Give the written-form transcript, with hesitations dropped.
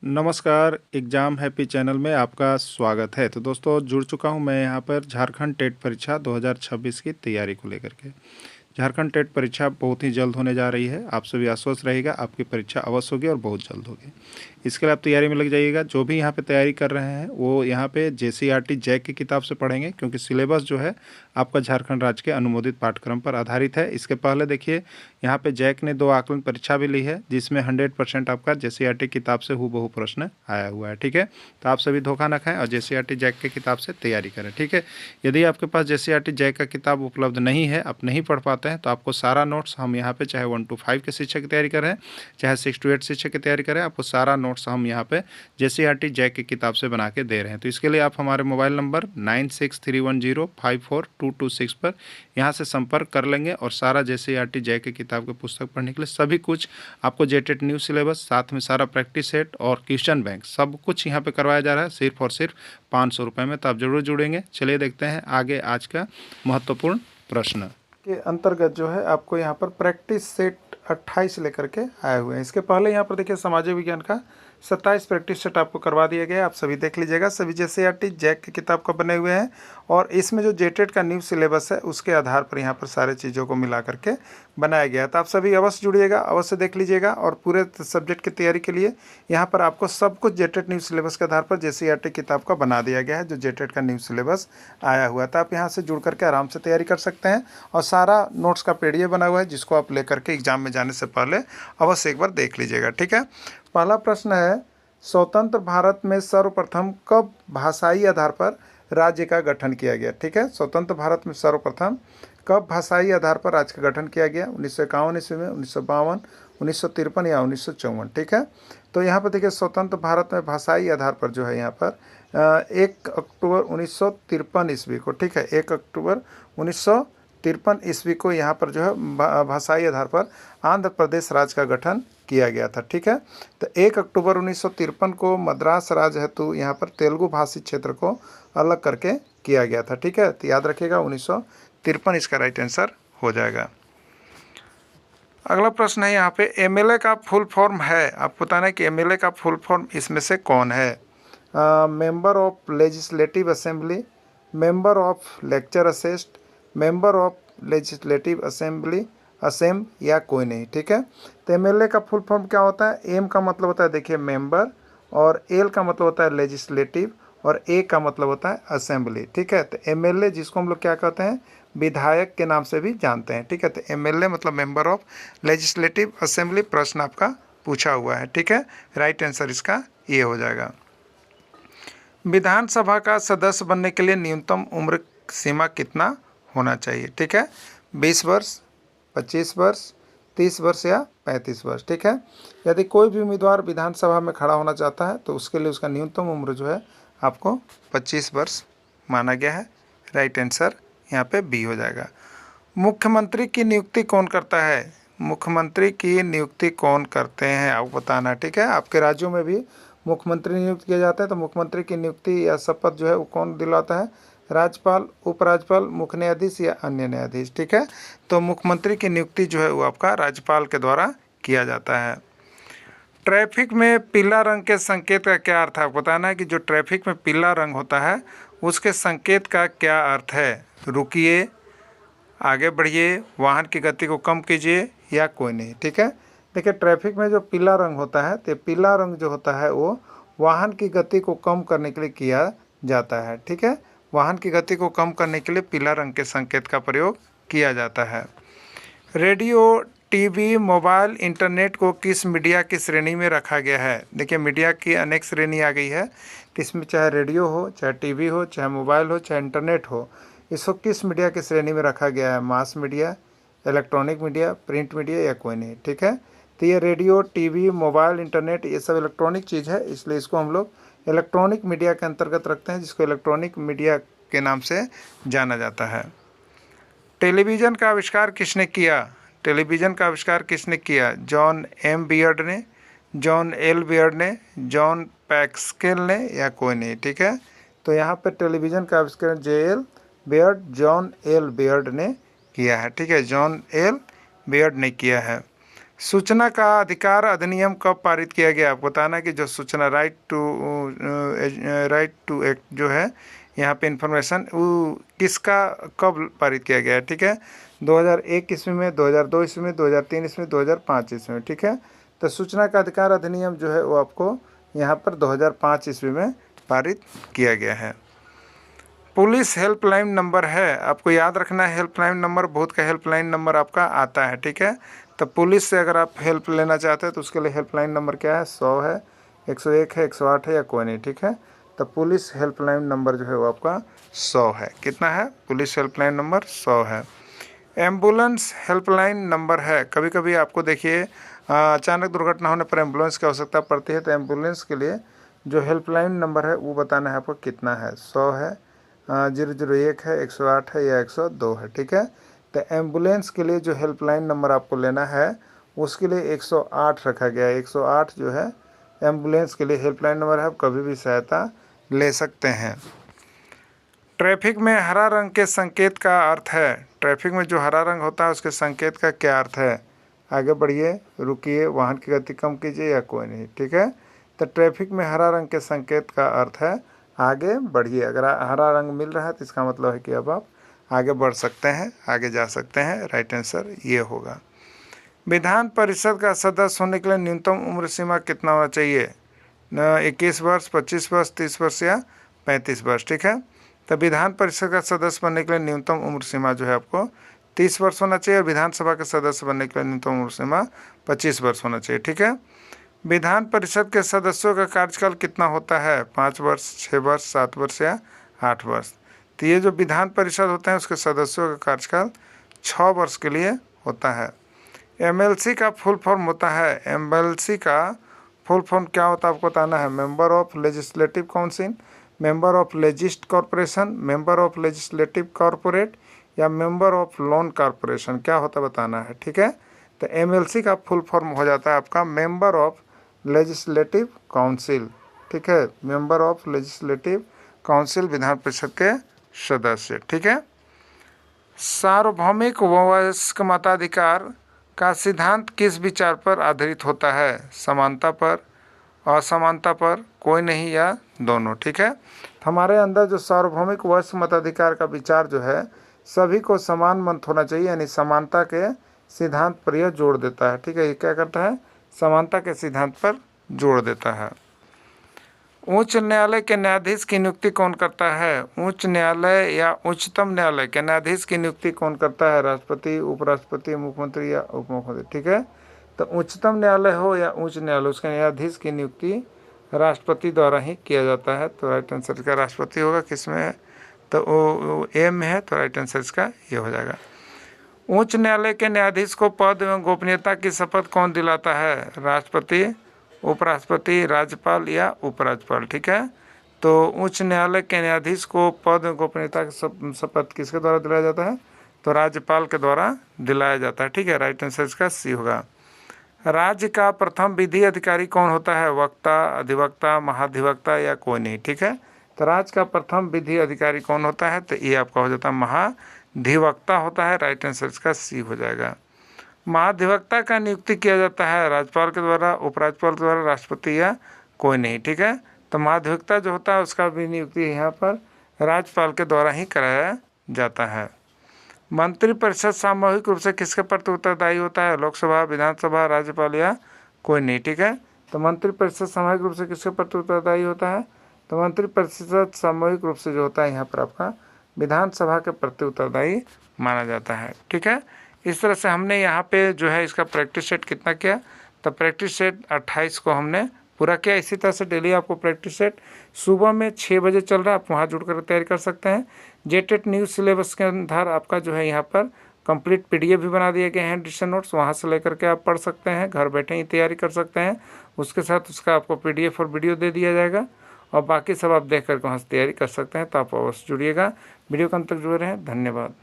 नमस्कार, exam happy channel में आपका स्वागत है। तो दोस्तों जुड़ चुका हूं मैं यहां पर झारखंड टेट परीक्षा 2026 की तैयारी को लेकर के। झारखंड टेट परीक्षा बहुत ही जल्द होने जा रही है। आप सभी आश्वस्त रहिएगा, आपकी परीक्षा अवश्य होगी और बहुत जल्द होगी। इसके लिए आप तैयारी में लग जाइएगा। जो भी यहाँ पे तैयारी कर रहे हैं वो यहाँ पे जेसीईआरटी जैक की किताब से पढ़ेंगे, क्योंकि सिलेबस जो है आपका झारखंड राज्य के अनुमोदित पाठ्यक्रम पर आधारित है। इसके पहले देखिए यहाँ पे जैक ने 2 आकलन परीक्षा भी ली है, जिसमें 100% आपका जेसीईआरटी किताब से हूबहू प्रश्न आया हुआ है। ठीक है, तो आप सभी धोखा न खाएं और जेसीईआरटी जैक की किताब से तैयारी करें। ठीक है, यदि आपके पास जेसीईआरटी जैक का किताब उपलब्ध नहीं है, आप नहीं पढ़ पाते हैं, तो आपको सारा नोट्स हम यहाँ पे चाहे 1 to 5 के शिक्षक की तैयारी करें, चाहे 6 to 8 शिक्षक की तैयारी करें, आपको सारा नोट्स हम यहाँ पे जेसीईआरटी जैक की किताब से बना के दे रहे हैं। तो इसके लिए आप हमारे मोबाइल नंबर 9631054226 पर यहाँ से संपर्क कर लेंगे और सारा जेसीईआरटी जैक की किताब की पुस्तक पढ़ने के लिए सभी कुछ आपको जेटेट न्यू सिलेबस, साथ में सारा प्रैक्टिस सेट और क्वेश्चन बैंक सब कुछ यहाँ पे करवाया जा रहा है, सिर्फ और सिर्फ 500 रुपये में। तो आप जरूर जुड़ेंगे। चलिए देखते हैं आगे आज का महत्वपूर्ण प्रश्न के अंतर्गत जो है आपको यहाँ पर प्रैक्टिस सेट 28 लेकर के आए हुए हैं। इसके पहले यहाँ पर देखिए सामाजिक विज्ञान का 27 प्रैक्टिस सेट आपको करवा दिया गया है। आप सभी देख लीजिएगा। सभी जेसीईआरटी जैक की किताब का बने हुए हैं और इसमें जो जेटेट का न्यू सिलेबस है उसके आधार पर यहाँ पर सारे चीज़ों को मिला करके बनाया गया है। तो आप सभी अवश्य जुड़िएगा, अवश्य देख लीजिएगा। और पूरे सब्जेक्ट की तैयारी के लिए यहाँ पर आपको सब कुछ जेटेट न्यू सिलेबस के आधार पर जेसीईआरटी किताब का बना दिया गया है, जो जेटेट का न्यू सिलेबस आया हुआ है। तो आप यहाँ से जुड़ करके आराम से तैयारी कर सकते हैं और सारा नोट्स का पीडीएफ बना हुआ है, जिसको आप लेकर के एग्जाम में जाने से पहले अवश्य एक बार देख लीजिएगा। ठीक है, पहला प्रश्न है, स्वतंत्र भारत में सर्वप्रथम कब भाषाई आधार पर राज्य का गठन किया गया? ठीक है, स्वतंत्र भारत में सर्वप्रथम कब भाषाई आधार पर राज्य का गठन किया गया? 1951 ईस्वी में, 1952, 1953 या 1954? ठीक है, तो यहाँ पर देखिए स्वतंत्र भारत में भाषाई आधार पर जो है यहाँ पर 1 अक्टूबर 1953 ईस्वी को, ठीक है, 1 अक्टूबर 1953 ईस्वी को यहाँ पर जो है भाषाई आधार पर आंध्र प्रदेश राज्य का गठन किया गया था। ठीक है, तो 1 अक्टूबर 1953 को मद्रास राज्य हेतु यहाँ पर तेलुगु भाषी क्षेत्र को अलग करके किया गया था। ठीक है, तो याद रखिएगा 1953 इसका राइट आंसर हो जाएगा। अगला प्रश्न है यहाँ पे, एमएलए का फुल फॉर्म है, आपको बताना है कि एमएलए का फुल फॉर्म इसमें से कौन है? Member of legislative assembly, member of lecture assist, member of legislative assembly, असेम या कोई नहीं। ठीक है, तो एमएलए का फुल फॉर्म क्या होता है? एम का मतलब होता है देखिए मेंबर, और एल का मतलब होता है लेजिस्लेटिव, और ए का मतलब होता है असेंबली। ठीक है, तो एमएलए जिसको हम लोग क्या कहते हैं, विधायक के नाम से भी जानते हैं। ठीक है, तो एमएलए मतलब मेंबर ऑफ लेजिस्लेटिव असेंबली प्रश्न आपका पूछा हुआ है। ठीक है, राइट आंसर इसका ये हो जाएगा। विधानसभा का सदस्य बनने के लिए न्यूनतम उम्र सीमा कितना होना चाहिए? ठीक है, 20 वर्ष, 25 वर्ष, 30 वर्ष या 35 वर्ष? ठीक है, यदि कोई भी उम्मीदवार विधानसभा में खड़ा होना चाहता है तो उसके लिए उसका न्यूनतम उम्र जो है आपको 25 वर्ष माना गया है। राइट आंसर यहाँ पे बी हो जाएगा। मुख्यमंत्री की नियुक्ति कौन करता है? मुख्यमंत्री की नियुक्ति कौन करते हैं आपको बताना है। ठीक है, आपके राज्यों में भी मुख्यमंत्री नियुक्त किए जाते हैं, तो मुख्यमंत्री की नियुक्ति या शपथ जो है वो कौन दिलाता है? राज्यपाल, उपराज्यपाल, मुख्य न्यायाधीश या अन्य न्यायाधीश? ठीक है, तो मुख्यमंत्री की नियुक्ति जो है वो आपका राज्यपाल के द्वारा किया जाता है। ट्रैफिक में पीला रंग के संकेत का क्या अर्थ है? आपको बताना है कि जो ट्रैफिक में पीला रंग होता है उसके संकेत का क्या अर्थ है? रुकिए, आगे बढ़िए, वाहन की गति को कम कीजिए या कोई नहीं? ठीक है, देखिए ट्रैफिक में जो पीला रंग होता है, तो पीला रंग जो होता है वो वाहन की गति को कम करने के लिए किया जाता है। ठीक है, वाहन की गति को कम करने के लिए पीला रंग के संकेत का प्रयोग किया जाता है। रेडियो, टीवी, मोबाइल, इंटरनेट को किस मीडिया की श्रेणी में रखा गया है? देखिए मीडिया की अनेक श्रेणी आ गई है, तो इसमें चाहे रेडियो हो, चाहे टीवी हो, चाहे मोबाइल हो, चाहे इंटरनेट हो, इसको किस मीडिया की श्रेणी में रखा गया है? Mass media, electronic media, print media या कोई नहीं? ठीक है, तो ये रेडियो, टीवी, मोबाइल, इंटरनेट ये सब इलेक्ट्रॉनिक चीज़ है, इसलिए इसको हम लोग इलेक्ट्रॉनिक मीडिया के अंतर्गत रखते हैं, जिसको इलेक्ट्रॉनिक मीडिया के नाम से जाना जाता है। टेलीविज़न का आविष्कार किसने किया? टेलीविज़न का आविष्कार किसने किया? जॉन एम बियर्ड ने, जॉन एल बियर्ड ने, जॉन पैक्सकेल ने या कोई नहीं? ठीक है, तो यहाँ पे टेलीविज़न का आविष्कार जे.एल. बियर्ड, जॉन एल बियर्ड ने किया है। ठीक है, जॉन एल बियर्ड ने किया है। सूचना का अधिकार अधिनियम कब पारित किया गया? आपको बताना है कि जो सूचना राइट टू एक्ट जो है यहाँ पे इंफॉर्मेशन वो किसका कब पारित किया गया है? ठीक है, 2001 ईस्वी में, 2002 ईस्वी में, 2003 ईस्वी में, 2005 ईस्वी में। ठीक है, तो सूचना का अधिकार अधिनियम जो है वो आपको यहाँ पर 2005 ईस्वी में पारित किया गया है। पुलिस हेल्पलाइन नंबर है, आपको याद रखना है हेल्पलाइन नंबर, भूत का हेल्पलाइन नंबर आपका आता है। ठीक है, तो पुलिस से अगर आप हेल्प लेना चाहते हैं तो उसके लिए हेल्पलाइन नंबर क्या है? 100 है, 101 है, 108 है या कोई नहीं। ठीक है, तो पुलिस हेल्पलाइन नंबर जो है वो आपका 100 है। कितना है? पुलिस हेल्पलाइन नंबर 100 है। एम्बुलेंस हेल्पलाइन नंबर है, कभी कभी आपको देखिए अचानक दुर्घटना होने पर एम्बुलेंस की आवश्यकता पड़ती है, तो एम्बुलेंस के लिए जो हेल्पलाइन नंबर है वो बताना है आपको कितना है? 100 है, 001 है, 108 है या 102 है। ठीक है, तो एम्बुलेंस के लिए जो हेल्पलाइन नंबर आपको लेना है उसके लिए 108 रखा गया है। 108 जो है एम्बुलेंस के लिए हेल्पलाइन नंबर है, आप कभी भी सहायता ले सकते हैं। ट्रैफिक में हरा रंग के संकेत का अर्थ है, ट्रैफिक में जो हरा रंग होता है उसके संकेत का क्या अर्थ है? आगे बढ़िए, रुकिए, वाहन की गति कम कीजिए या कोई नहीं। ठीक है, तो ट्रैफिक में हरा रंग के संकेत का अर्थ है आगे बढ़िए। अगर हरा रंग मिल रहा है तो इसका मतलब है कि अब आप आगे बढ़ सकते हैं, आगे जा सकते हैं। राइट आंसर ये होगा। विधान परिषद का सदस्य होने के लिए न्यूनतम उम्र सीमा कितना होना चाहिए? 21 वर्ष, 25 वर्ष, 30 वर्ष या 35 वर्ष। ठीक है, तो विधान परिषद का सदस्य बनने के लिए न्यूनतम उम्र सीमा जो है आपको 30 वर्ष होना चाहिए, और विधानसभा के सदस्य बनने के लिए न्यूनतम उम्र सीमा 25 वर्ष होना चाहिए। ठीक है, विधान परिषद के सदस्यों का कार्यकाल कितना होता है? 5 वर्ष, 6 वर्ष, 7 वर्ष या 8 वर्ष। तो ये जो विधान परिषद होते हैं उसके सदस्यों का कार्यकाल 6 वर्ष के लिए होता है। एमएलसी का फुल फॉर्म होता है, एमएलसी का फुल फॉर्म क्या होता है आपको बताना है? Member of legislative council, member of लेजिस्ट corporation, member of legislative corporate या मेंबर ऑफ लोन कॉरपोरेशन, क्या होता है बताना है। ठीक है, तो एमएलसी का फुल फॉर्म हो जाता है आपका मेंबर ऑफ लेजिस्लेटिव काउंसिल। ठीक है, member of legislative council Vidhan Parishad के सदस्य। ठीक है, सार्वभौमिक वयस्क मताधिकार का सिद्धांत किस विचार पर आधारित होता है? समानता पर, असमानता पर, कोई नहीं या दोनों। ठीक है, हमारे अंदर जो सार्वभौमिक वयस्क मताधिकार का विचार जो है सभी को समान मंत होना चाहिए, यानी समानता के सिद्धांत पर यह जोड़ देता है। ठीक है, ये क्या करता है? समानता के सिद्धांत पर जोड़ देता है। उच्च न्यायालय के न्यायाधीश की नियुक्ति कौन करता है? उच्च न्यायालय या उच्चतम न्यायालय के न्यायाधीश की नियुक्ति कौन करता है? राष्ट्रपति, उपराष्ट्रपति, मुख्यमंत्री या उप मुख्यमंत्री। ठीक है, तो उच्चतम न्यायालय हो या उच्च न्यायालय, उसके न्यायाधीश की नियुक्ति राष्ट्रपति द्वारा ही किया जाता है। तो राइट आंसर इसका राष्ट्रपति होगा। किसमें है? तो ए में है, तो राइट आंसर इसका ये हो जाएगा। उच्च न्यायालय के न्यायाधीश को पद एवं गोपनीयता की शपथ कौन दिलाता है? राष्ट्रपति, उपराष्ट्रपति, राज्यपाल या उपराज्यपाल। ठीक है, तो उच्च न्यायालय के न्यायाधीश को पद एवं गोपनीयता की शपथ किसके द्वारा दिलाया जाता है? तो राज्यपाल के द्वारा दिलाया जाता है। ठीक है, राइट आंसर इसका सी होगा। राज्य का प्रथम विधि अधिकारी कौन होता है? वक्ता, अधिवक्ता, महाधिवक्ता या कोई नहीं। ठीक है, तो राज्य का प्रथम विधि अधिकारी कौन होता है? तो ये आपका हो जाता है महाधिवक्ता होता है। राइट आंसर इसका सी हो जाएगा। महाधिवक्ता का नियुक्ति किया जाता है राज्यपाल के द्वारा, उपराज्यपाल के द्वारा, राष्ट्रपति या कोई नहीं। ठीक है, तो महाधिवक्ता जो होता है उसका भी नियुक्ति यहाँ पर राज्यपाल के द्वारा ही कराया जाता है। मंत्रिपरिषद सामूहिक रूप से किसके प्रति उत्तरदायी होता है? लोकसभा, विधानसभा, राज्यपाल या कोई नहीं। ठीक है, तो मंत्रिपरिषद सामूहिक रूप से किसके प्रति उत्तरदायी होता है? तो मंत्रिपरिषद सामूहिक रूप से जो होता है यहाँ पर आपका विधानसभा के प्रति उत्तरदायी माना जाता है। ठीक है, इस तरह से हमने यहाँ पे जो है इसका प्रैक्टिस सेट कितना किया? तो प्रैक्टिस सेट 28 को हमने पूरा किया। इसी तरह से डेली आपको प्रैक्टिस सेट सुबह में 6 बजे चल रहा है, आप वहाँ जुड़ कर तैयारी कर सकते हैं। जेटेट न्यूज़ सिलेबस के अंदर आपका जो है यहाँ पर कंप्लीट पीडीएफ भी बना दिए गए हैं, एडिशन नोट्स, वहाँ से लेकर के आप पढ़ सकते हैं, घर बैठे ही तैयारी कर सकते हैं। उसके साथ उसका आपको पीडीएफ और वीडियो दे दिया जाएगा, और बाकी सब आप देख करके वहाँ से तैयारी कर सकते हैं। तो आप अवश्य जुड़िएगा। वीडियो के अंत तक जुड़े रहें। धन्यवाद।